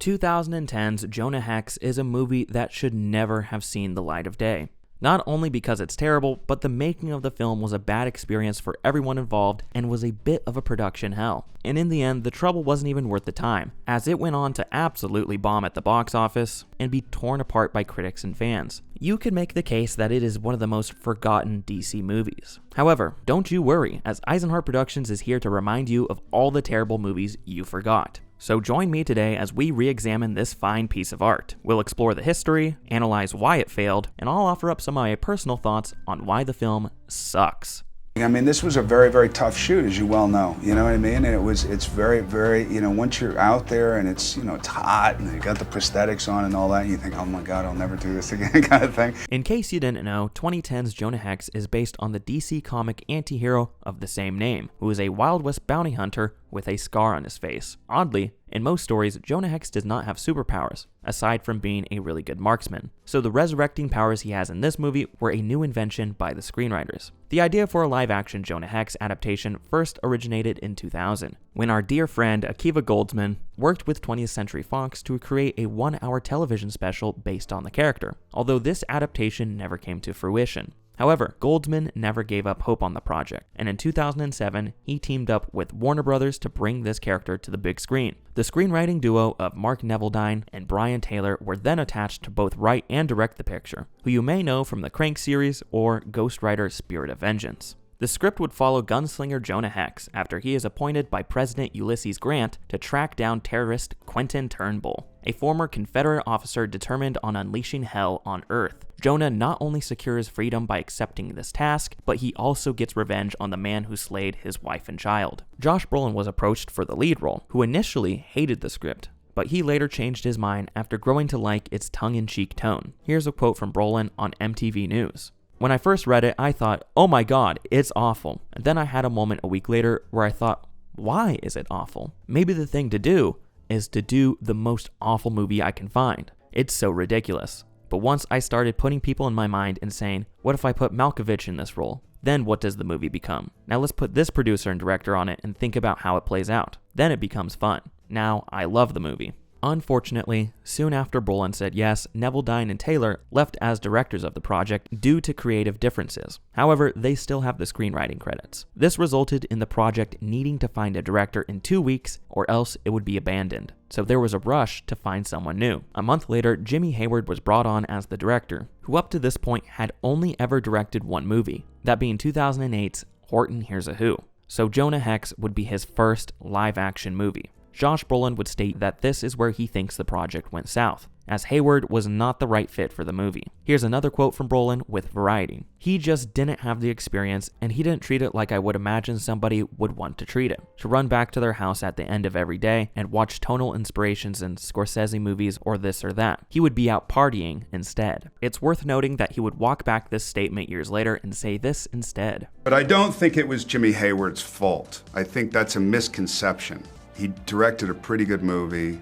2010's Jonah Hex is a movie that should never have seen the light of day. Not only because it's terrible, but the making of the film was a bad experience for everyone involved and was a bit of a production hell. And in the end, the trouble wasn't even worth the time, as it went on to absolutely bomb at the box office and be torn apart by critics and fans. You could make the case that it is one of the most forgotten DC movies. However, don't you worry, as Isenhart Productions is here to remind you of all the terrible movies you forgot. So join me today as we re-examine this fine piece of art. We'll explore the history, analyze why it failed, and I'll offer up some of my personal thoughts on why the film sucks. I mean, this was a very, very tough shoot, as you well know. You know what I mean? And it's very, very, once you're out there and it's, it's hot and you got the prosthetics on and all that, and you think, oh my God, I'll never do this again, kind of thing. In case you didn't know, 2010's Jonah Hex is based on the DC comic anti-hero of the same name, who is a Wild West bounty hunter with a scar on his face. Oddly, in most stories, Jonah Hex does not have superpowers, aside from being a really good marksman. So the resurrecting powers he has in this movie were a new invention by the screenwriters. The idea for a live-action Jonah Hex adaptation first originated in 2000, when our dear friend Akiva Goldsman worked with 20th Century Fox to create a 1-hour television special based on the character, although this adaptation never came to fruition. However, Goldsman never gave up hope on the project, and in 2007, he teamed up with Warner Brothers to bring this character to the big screen. The screenwriting duo of Mark Neveldine and Brian Taylor were then attached to both write and direct the picture, who you may know from the Crank series or Ghost Rider Spirit of Vengeance. The script would follow gunslinger Jonah Hex after he is appointed by President Ulysses Grant to track down terrorist Quentin Turnbull, a former Confederate officer determined on unleashing hell on Earth. Jonah not only secures freedom by accepting this task, but he also gets revenge on the man who slayed his wife and child. Josh Brolin was approached for the lead role, who initially hated the script, but he later changed his mind after growing to like its tongue-in-cheek tone. Here's a quote from Brolin on MTV News. "When I first read it, I thought, oh my God, it's awful. And then I had a moment a week later where I thought, why is it awful? Maybe the thing to do is to do the most awful movie I can find. It's so ridiculous. But once I started putting people in my mind and saying, what if I put Malkovich in this role? Then what does the movie become? Now let's put this producer and director on it and think about how it plays out. Then it becomes fun. Now I love the movie." Unfortunately, soon after Brolin said yes, Neveldine and Taylor left as directors of the project due to creative differences. However, they still have the screenwriting credits. This resulted in the project needing to find a director in 2 weeks or else it would be abandoned. So there was a rush to find someone new. A month later, Jimmy Hayward was brought on as the director, who up to this point had only ever directed one movie, that being 2008's Horton Hears a Who. So Jonah Hex would be his first live-action movie. Josh Brolin would state that this is where he thinks the project went south, as Hayward was not the right fit for the movie. Here's another quote from Brolin with Variety. "He just didn't have the experience, and he didn't treat it like I would imagine somebody would want to treat it. To run back to their house at the end of every day and watch tonal inspirations in Scorsese movies or this or that. He would be out partying instead." It's worth noting that he would walk back this statement years later and say this instead. But I don't think it was Jimmy Hayward's fault. I think that's a misconception. He directed a pretty good movie,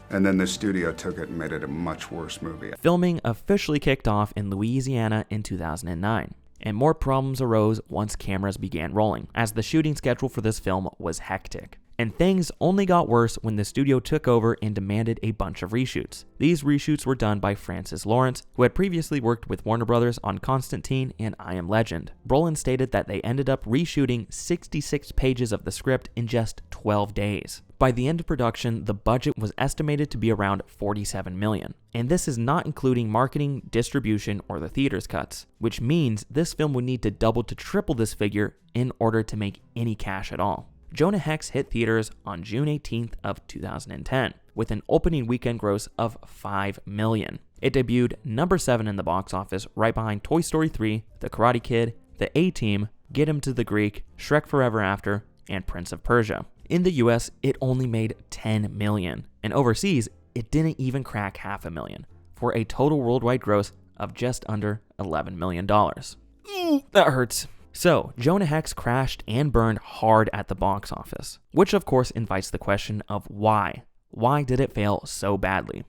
and then the studio took it and made it a much worse movie. Filming officially kicked off in Louisiana in 2009, and more problems arose once cameras began rolling, as the shooting schedule for this film was hectic. And things only got worse when the studio took over and demanded a bunch of reshoots. These reshoots were done by Francis Lawrence, who had previously worked with Warner Brothers on Constantine and I Am Legend. Brolin stated that they ended up reshooting 66 pages of the script in just 12 days. By the end of production, the budget was estimated to be around $47 million. And this is not including marketing, distribution, or the theater's cuts, which means this film would need to double to triple this figure in order to make any cash at all. Jonah Hex hit theaters on June 18th of 2010, with an opening weekend gross of $5 million. It debuted number 7 in the box office, right behind Toy Story 3, The Karate Kid, The A-Team, Get Him to the Greek, Shrek Forever After, and Prince of Persia. In the US, it only made $10 million, and overseas, it didn't even crack $500,000, for a total worldwide gross of just under $11 million. Ooh, that hurts. So, Jonah Hex crashed and burned hard at the box office, which of course invites the question of why. Why did it fail so badly?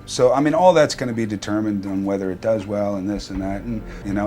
So, I mean, all that's going to be determined on whether it does well and this and that. And,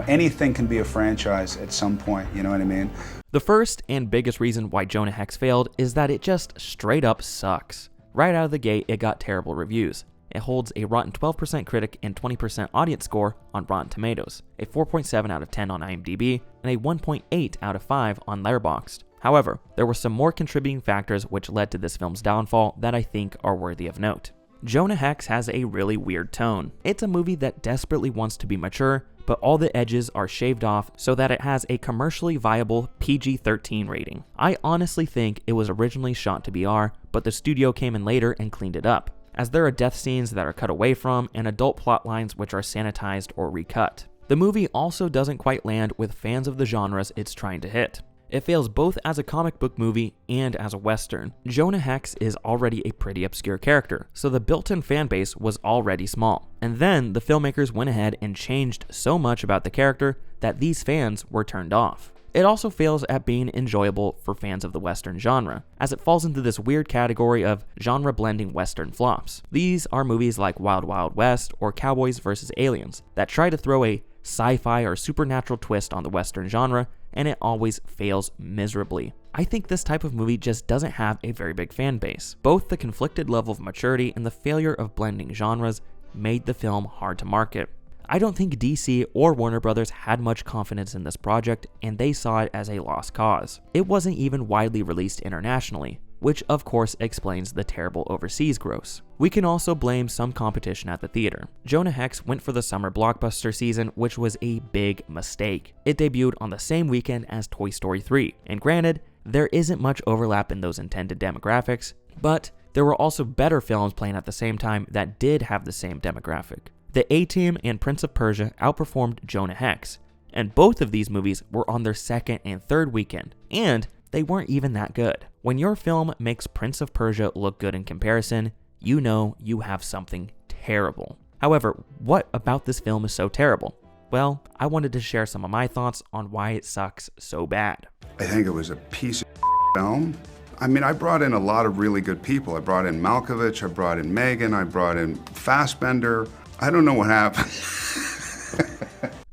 anything can be a franchise at some point, you know what I mean? The first and biggest reason why Jonah Hex failed is that it just straight up sucks. Right out of the gate, it got terrible reviews. It holds a rotten 12% critic and 20% audience score on Rotten Tomatoes, a 4.7 out of 10 on IMDb, and a 1.8 out of 5 on Letterboxd. However, there were some more contributing factors which led to this film's downfall that I think are worthy of note. Jonah Hex has a really weird tone. It's a movie that desperately wants to be mature, but all the edges are shaved off so that it has a commercially viable PG-13 rating. I honestly think it was originally shot to be R, but the studio came in later and cleaned it up, as there are death scenes that are cut away from and adult plot lines which are sanitized or recut. The movie also doesn't quite land with fans of the genres it's trying to hit. It fails both as a comic book movie and as a western. Jonah Hex is already a pretty obscure character, so the built-in fan base was already small. And then the filmmakers went ahead and changed so much about the character that these fans were turned off. It also fails at being enjoyable for fans of the western genre, as it falls into this weird category of genre-blending western flops. These are movies like Wild Wild West or Cowboys vs. Aliens that try to throw a sci-fi or supernatural twist on the western genre, and it always fails miserably. I think this type of movie just doesn't have a very big fan base. Both the conflicted level of maturity and the failure of blending genres made the film hard to market. I don't think DC or Warner Brothers had much confidence in this project, and they saw it as a lost cause. It wasn't even widely released internationally, which of course explains the terrible overseas gross. We can also blame some competition at the theater. Jonah Hex went for the summer blockbuster season, which was a big mistake. It debuted on the same weekend as Toy Story 3, and granted, there isn't much overlap in those intended demographics, but there were also better films playing at the same time that did have the same demographic. The A-Team and Prince of Persia outperformed Jonah Hex, and both of these movies were on their second and third weekend, and they weren't even that good. When your film makes Prince of Persia look good in comparison, you know you have something terrible. However, what about this film is so terrible? Well, I wanted to share some of my thoughts on why it sucks so bad. I think it was a piece of film. I mean, I brought in a lot of really good people. I brought in Malkovich, I brought in Megan, I brought in Fassbender. I don't know what happened.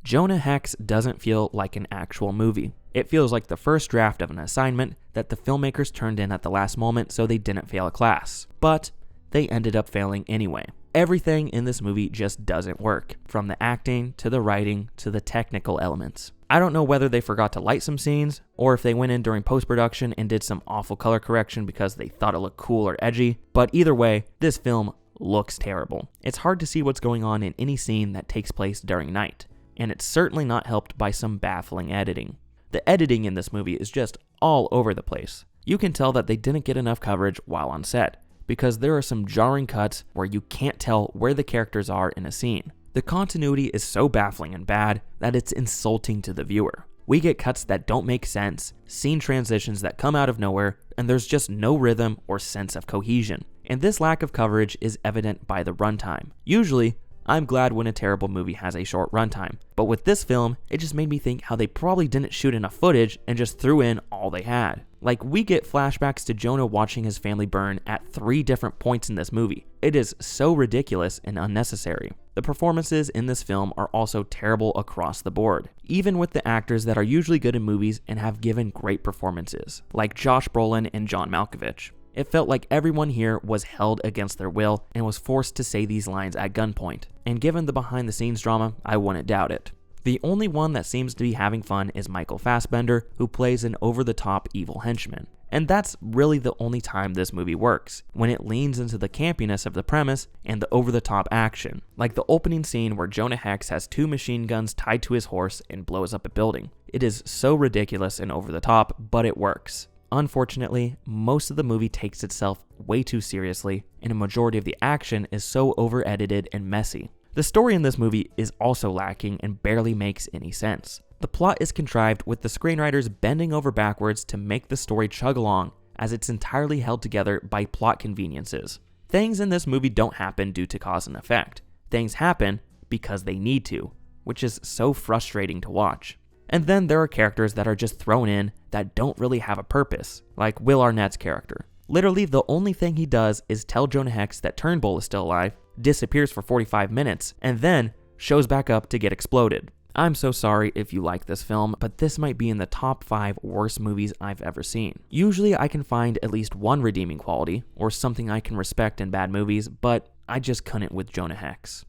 Jonah Hex doesn't feel like an actual movie. It feels like the first draft of an assignment that the filmmakers turned in at the last moment so they didn't fail a class. But they ended up failing anyway. Everything in this movie just doesn't work, from the acting to the writing to the technical elements. I don't know whether they forgot to light some scenes, or if they went in during post-production and did some awful color correction because they thought it looked cool or edgy, but either way, this film looks terrible. It's hard to see what's going on in any scene that takes place during night, and it's certainly not helped by some baffling editing. The editing in this movie is just all over the place. You can tell that they didn't get enough coverage while on set, because there are some jarring cuts where you can't tell where the characters are in a scene. The continuity is so baffling and bad that it's insulting to the viewer. We get cuts that don't make sense, scene transitions that come out of nowhere, and there's just no rhythm or sense of cohesion. And this lack of coverage is evident by the runtime. Usually, I'm glad when a terrible movie has a short runtime, but with this film, it just made me think how they probably didn't shoot enough footage and just threw in all they had. Like, we get flashbacks to Jonah watching his family burn at 3 different points in this movie. It is so ridiculous and unnecessary. The performances in this film are also terrible across the board, even with the actors that are usually good in movies and have given great performances, like Josh Brolin and John Malkovich. It felt like everyone here was held against their will and was forced to say these lines at gunpoint, and given the behind-the-scenes drama, I wouldn't doubt it. The only one that seems to be having fun is Michael Fassbender, who plays an over-the-top evil henchman. And that's really the only time this movie works, when it leans into the campiness of the premise and the over-the-top action, like the opening scene where Jonah Hex has 2 machine guns tied to his horse and blows up a building. It is so ridiculous and over-the-top, but it works. Unfortunately, most of the movie takes itself way too seriously, and a majority of the action is so over-edited and messy. The story in this movie is also lacking and barely makes any sense. The plot is contrived with the screenwriters bending over backwards to make the story chug along, as it's entirely held together by plot conveniences. Things in this movie don't happen due to cause and effect. Things happen because they need to, which is so frustrating to watch. And then there are characters that are just thrown in that don't really have a purpose, like Will Arnett's character. Literally, the only thing he does is tell Jonah Hex that Turnbull is still alive, disappears for 45 minutes, and then shows back up to get exploded. I'm so sorry if you like this film, but this might be in the top 5 worst movies I've ever seen. Usually I can find at least one redeeming quality, or something I can respect in bad movies, but I just couldn't with Jonah Hex.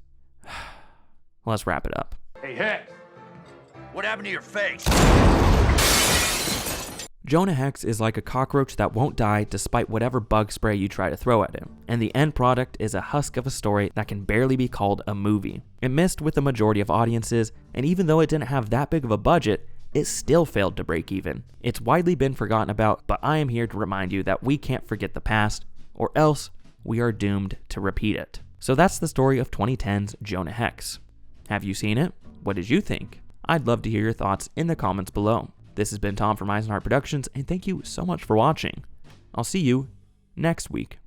Let's wrap it up. Hey, Hex! What happened to your face? Jonah Hex is like a cockroach that won't die despite whatever bug spray you try to throw at him, and the end product is a husk of a story that can barely be called a movie. It missed with the majority of audiences, and even though it didn't have that big of a budget, it still failed to break even. It's widely been forgotten about, but I am here to remind you that we can't forget the past, or else we are doomed to repeat it. So that's the story of 2010's Jonah Hex. Have you seen it? What did you think? I'd love to hear your thoughts in the comments below. This has been Tom from Isenhart Productions, and thank you so much for watching. I'll see you next week.